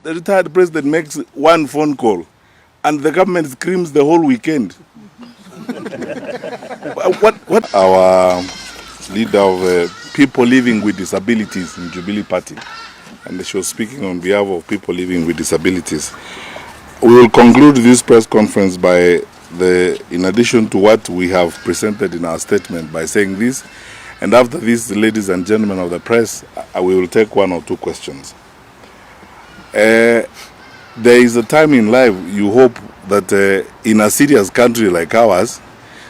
the retired president makes one phone call and the government screams the whole weekend. What our leader of people living with disabilities in Jubilee Party, and she was speaking on behalf of people living with disabilities. We will conclude this press conference by in addition to what we have presented in our statement, by saying this, and after this, ladies and gentlemen of the press, we will take one or two questions. There is a time in life you hope that in a serious country like ours,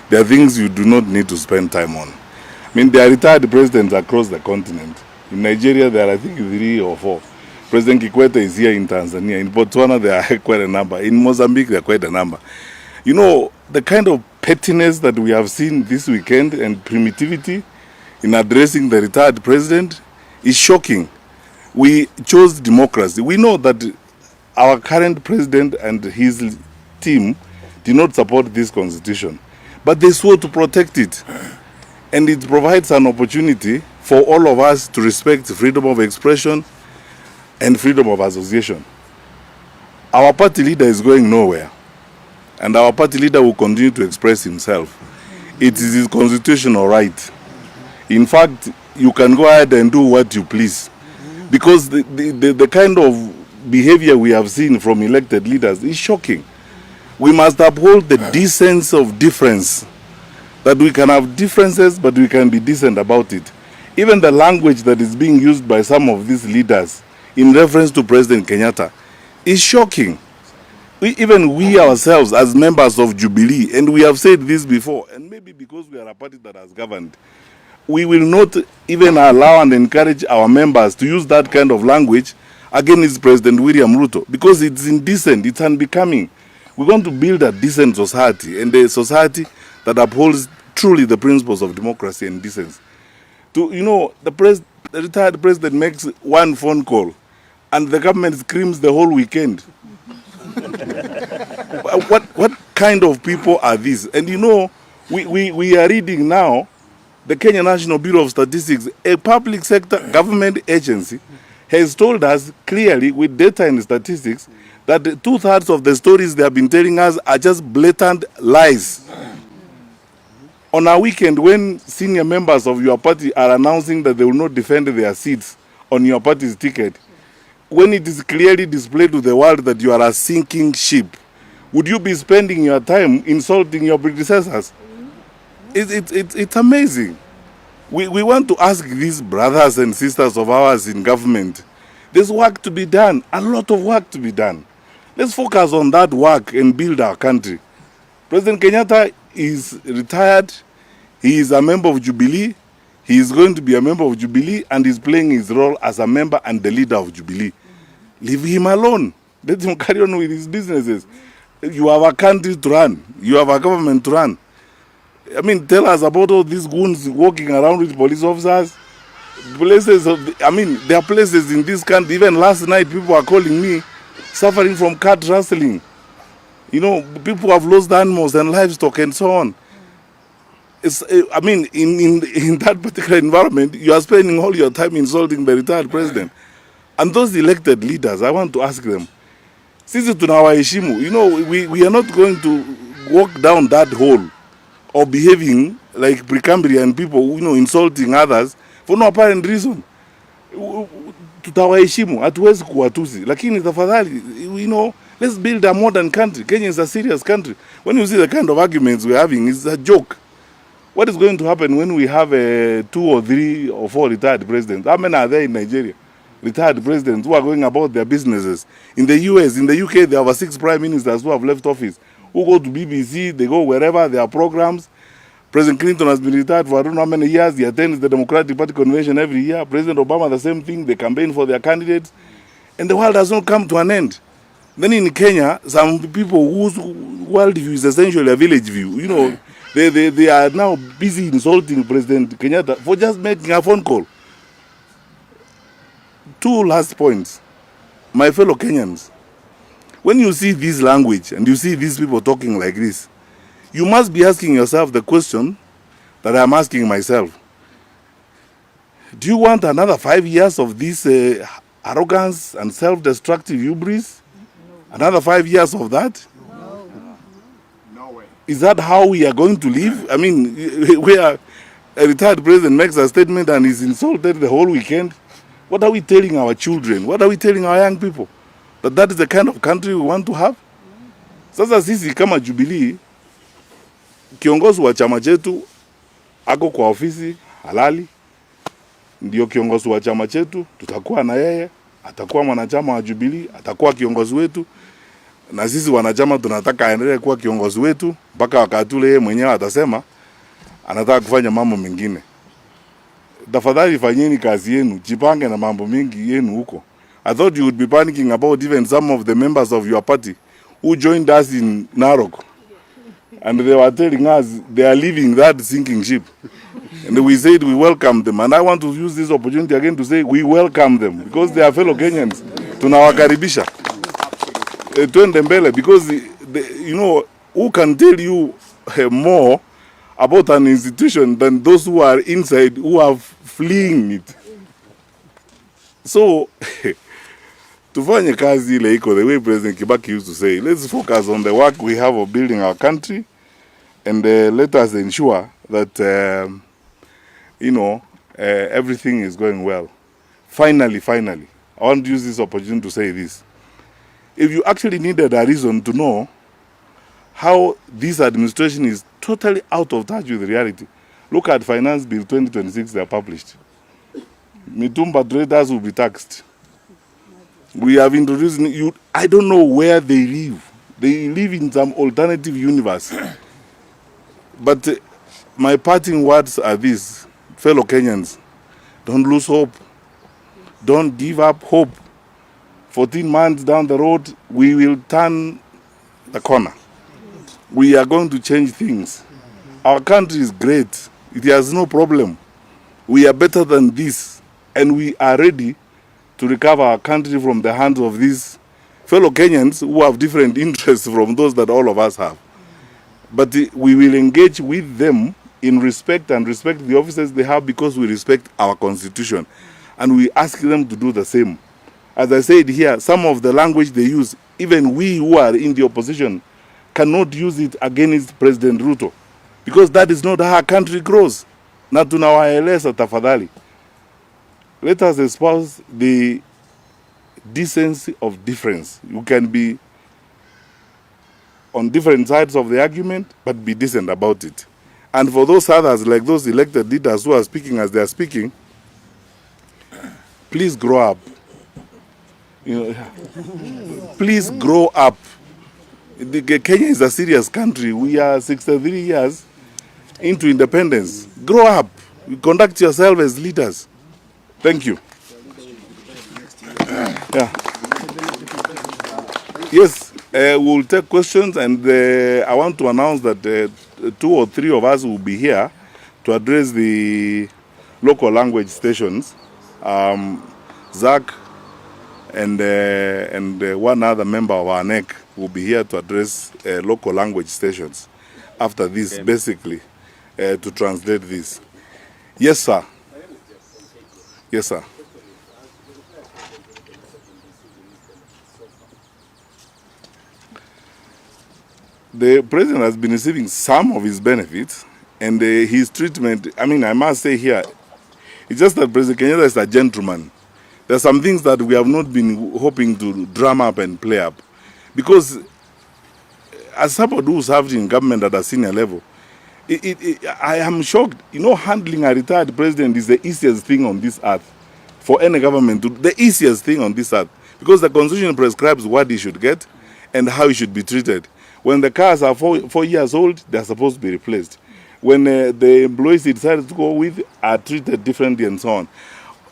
there are things you do not need to spend time on. I mean, there are retired presidents across the continent. In Nigeria, there are, I think, 3 or 4. President Kikwete is here in Tanzania. In Botswana, there are quite a number. In Mozambique, there are quite a number. You know, the kind of pettiness that we have seen this weekend and primitivity in addressing the retired president is shocking. We chose democracy. We know that our current president and his team did not support this constitution, but they swore to protect it. And it provides an opportunity for all of us to respect freedom of expression and freedom of association. Our party leader is going nowhere, and our party leader will continue to express himself. It is his constitutional right. In fact, you can go ahead and do what you please, because the kind of behavior we have seen from elected leaders is shocking. We must uphold the decency of difference, that we can have differences, but we can be decent about it. Even the language that is being used by some of these leaders in reference to President Kenyatta is shocking. Even we ourselves as members of Jubilee, and we have said this before, and maybe because we are a party that has governed, we will not even allow and encourage our members to use that kind of language against President William Ruto, because it's indecent, it's unbecoming. We want to build a decent society, and a society that upholds truly the principles of democracy and decency. You know, the retired president makes one phone call and the government screams the whole weekend. What kind of people are these? And you know, we are reading now, the Kenya National Bureau of Statistics, a public sector government agency, has told us clearly with data and statistics that 2/3 of the stories they have been telling us are just blatant lies. On a weekend when senior members of your party are announcing that they will not defend their seats on your party's ticket, when it is clearly displayed to the world that you are a sinking ship, would you be spending your time insulting your predecessors? It's amazing. We want to ask these brothers and sisters of ours in government, there's work to be done, a lot of work to be done. Let's focus on that work and build our country. President Kenyatta is retired, he is a member of Jubilee, he is going to be a member of Jubilee, and is playing his role as a member and the leader of Jubilee. Leave him alone. Let him carry on with his businesses. You have a country to run, you have a government to run. I mean, tell us about all these goons walking around with police officers. There are places in this country, even last night people are calling me, suffering from cat rustling. You know, people have lost animals and livestock and so on. In that particular environment, you are spending all your time insulting the retired president. And those elected leaders, I want to ask them, sisi tunawaheshimu, you know, we are not going to walk down that hole or behaving like Precambrian people, you know, insulting others for no apparent reason. Tutawaheshimu, hatuwezi kuwatusi, lakini tafadhali, you know, let's build a modern country. Kenya is a serious country. When you see the kind of arguments we're having, it's a joke. What is going to happen when we have 2 or 3 or 4 retired presidents? How many are there in Nigeria? Retired presidents who are going about their businesses. In the US, in the UK, there are 6 prime ministers who have left office, who go to BBC, they go wherever, there are programs. President Clinton has been retired for I don't know how many years. He attends the Democratic Party convention every year. President Obama, the same thing. They campaign for their candidates. And the world has not come to an end. Then in Kenya, some people whose worldview is essentially a village view, you know, they are now busy insulting President Kenyatta for just making a phone call. 2 last points. My fellow Kenyans, when you see this language and you see these people talking like this, you must be asking yourself the question that I'm asking myself. Do you want another 5 years of this arrogance and self-destructive hubris? Another 5 years of that? No way. Is that how we are going to live? I mean, where a retired president makes a statement and is insulted the whole weekend? What are we telling our children? What are we telling our young people? That is the kind of country we want to have? Sasa sisi kama Jubilee, kiongozi wa chama chetu ako kwa ofisi halali, ndio kiongozi wa chama chetu, tutakuwa na yeye, atakuwa mwanachama wa Jubilee, atakuwa kiongozi wetu, na sisi wanachama tunataka aendelee kuwa kiongozi wetu mpaka wakati ule yeye mwenyewe atasema anataka kufanya mambo mengine. Tafadhali fanyeni kazi yenu, jipange na mambo mingi yenu huko. I thought you would be panicking about even some of the members of your party who joined us in Narok. And they were telling us they are leaving that sinking ship. And we said we welcome them. And I want to use this opportunity again to say we welcome them because they are fellow Kenyans. Tunawakaribisha. Twende mbele, because you know, who can tell you more about an institution than those who are inside, who are fleeing it. So, tufanye kazi ile iko, the way President Kibaki used to say, let's focus on the work we have of building our country, and let us ensure that, you know, everything is going well. Finally, I want to use this opportunity to say this. If you actually needed a reason to know how this administration is totally out of touch with reality, look at Finance Bill 2026 they are published. Mitumba traders will be taxed. We have introduced you. I don't know where they live. They live in some alternative universe. But my parting words are these, fellow Kenyans: don't lose hope. Don't give up hope. 14 months down the road, we will turn the corner. We are going to change things. Our country is great. It has no problem. We are better than this, and we are ready to recover our country from the hands of these fellow Kenyans who have different interests from those that all of us have. But we will engage with them in respect and respect the officers they have, because we respect our constitution. And we ask them to do the same. As I said here, some of the language they use, even we who are in the opposition cannot use it against President Ruto, because that is not how our country grows. Na tunawaeleza tafadhali. Let us espouse the decency of difference. You can be on different sides of the argument, but be decent about it. And for those others, like those elected leaders who are speaking as they are speaking, please grow up. You know, please grow up. Kenya is a serious country. We are 63 years into independence. Grow up. Conduct yourself as leaders. Thank you. Yeah. Yes, we'll take questions, and I want to announce that 2 or 3 of us will be here to address the local language stations. Zach and one other member of our NEC will be here to address local language stations after this, basically, to translate this. Yes, sir. Yes, sir. The president has been receiving some of his benefits, and his treatment, I mean, I must say here, it's just that President Kenyatta is a gentleman. There are some things that we have not been hoping to drum up and play up. Because as somebody who served in government at a senior level, I am shocked. You know, handling a retired president is the easiest thing on this earth. For any government to do, the easiest thing on this earth. Because the Constitution prescribes what he should get and how he should be treated. When the cars are 4 years old, they are supposed to be replaced. When the employees he decided to go with are treated differently and so on.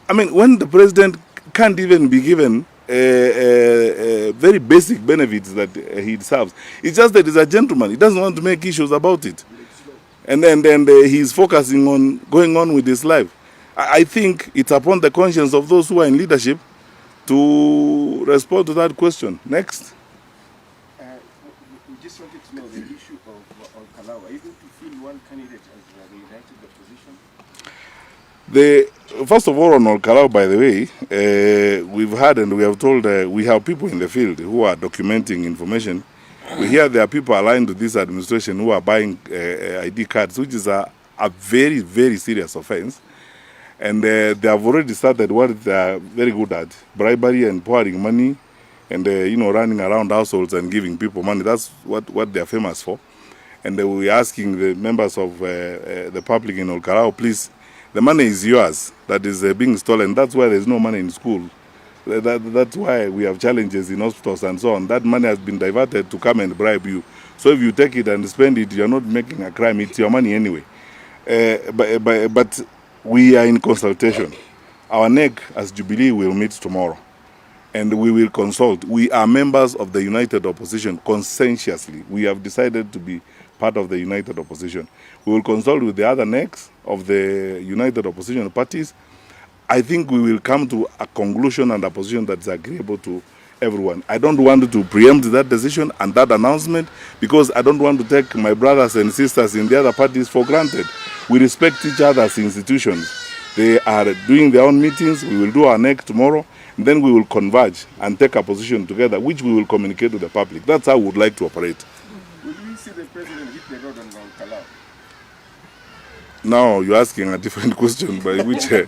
I mean, when the president can't even be given very basic benefits that he deserves, it's just that he's a gentleman. He doesn't want to make issues about it. And then he's focusing on going on with his life. I think it's upon the conscience of those who are in leadership to respond to that question. Next. We just wanted to know the issue of Kalawa. Are you going to field one candidate as the united opposition? First of all, on Olkalau, by the way, we've had and we have told, we have people in the field who are documenting information. We hear there are people aligned to this administration who are buying ID cards, which is a very, very serious offense. And they have already started what they are very good at, bribery and pouring money and, running around households and giving people money. That's what they are famous for. And we are asking the members of the public in Olkalau, please, the money is yours that is being stolen. That's why there's no money in school. That's why we have challenges in hospitals and so on. That money has been diverted to come and bribe you. So if you take it and spend it, you're not making a crime. It's your money anyway. But we are in consultation. Our NEC as Jubilee will meet tomorrow. And we will consult. We are members of the United Opposition conscientiously. We have decided to be part of the United Opposition. We will consult with the other NECs of the United Opposition parties. I think we will come to a conclusion and a position that's agreeable to everyone. I don't want to preempt that decision and that announcement because I don't want to take my brothers and sisters in the other parties for granted. We respect each other's institutions. They are doing their own meetings. We will do our NEC tomorrow. And then we will converge and take a position together, which we will communicate to the public. That's how we would like to operate. Will we see the president hit the road on Olkalau? Now you're asking a different question by which you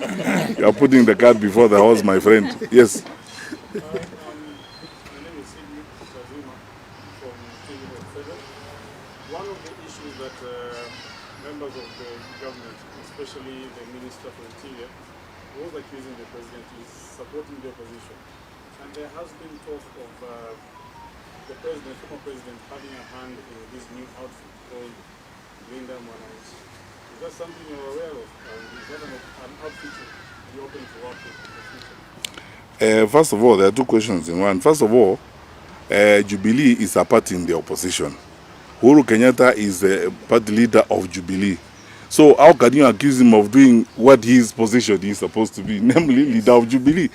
are putting the cart before the horse, my friend. Yes. My name is from One of the issues that members of the government, especially the Minister for Interior, was accusing the president is supporting the opposition. And there has been talk of the former president, having a hand in this new outfit called Linda Mwananchi. Is that something you're aware of? Is that an outfit you're open to work with in the future? First of all, there are two questions in one. First of all, Jubilee is a party in the opposition. Uhuru Kenyatta is the party leader of Jubilee. So how can you accuse him of doing what his position is supposed to be, namely leader of Jubilee?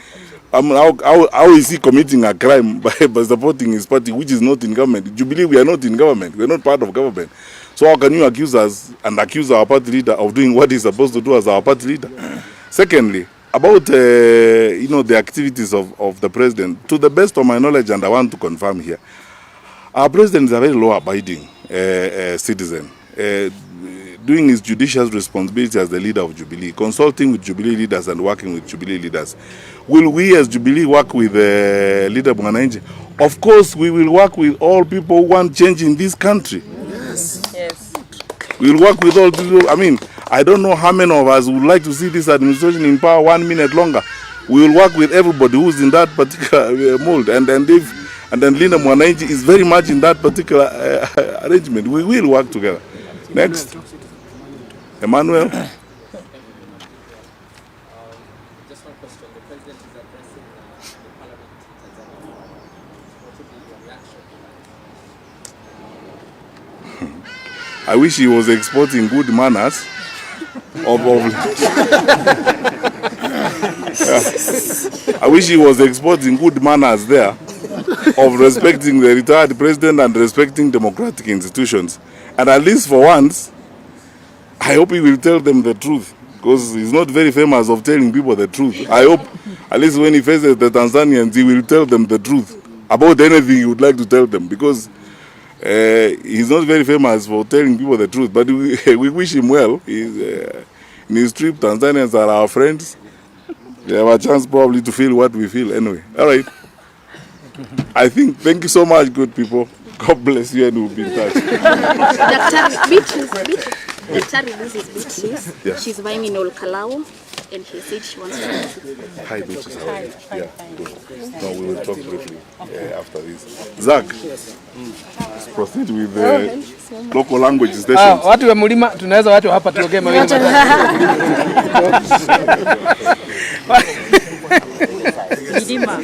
How is he committing a crime by supporting his party, which is not in government? Jubilee, we are not in government. We are not part of government. So how can you accuse us and accuse our party leader of doing what he's supposed to do as our party leader? Secondly, about the activities of the president, to the best of my knowledge, and I want to confirm here, our president is a very law-abiding citizen, doing his judicial responsibility as the leader of Jubilee, consulting with Jubilee leaders and working with Jubilee leaders. Will we as Jubilee work with leader Mwananchi? Of course, we will work with all people who want change in this country. Yes. We will work with all people. I mean, I don't know how many of us would like to see this administration in power 1 minute longer. We will work with everybody who's in that particular mold. And then Linda Mwananchi is very much in that particular arrangement. We will work together. Next. Emmanuel. Just one question. The president is addressing the parliament in Tanzania. What would be your reaction? I wish he was exporting good manners I wish he was exporting good manners there of respecting the retired president and respecting democratic institutions. And at least for once, I hope he will tell them the truth, because he's not very famous of telling people the truth. I hope at least when he faces the Tanzanians, he will tell them the truth about anything he would like to tell them, because he's not very famous for telling people the truth. But we wish him well. In his trip, Tanzanians are our friends. They have a chance probably to feel what we feel anyway. All right. Thank you so much, good people. God bless you, and we'll be in touch. Daktari, this is Beatrice. Yeah. She's buying in Olkalau, and she said she wants to. Hi, Beatrice. How are you? Hi, Yeah, fine. good. No, we will talk briefly after this. Zach, let's proceed with the local language stations. Watu wa mlima tunaweza watu hapa tuongee mawili matatu. Milima.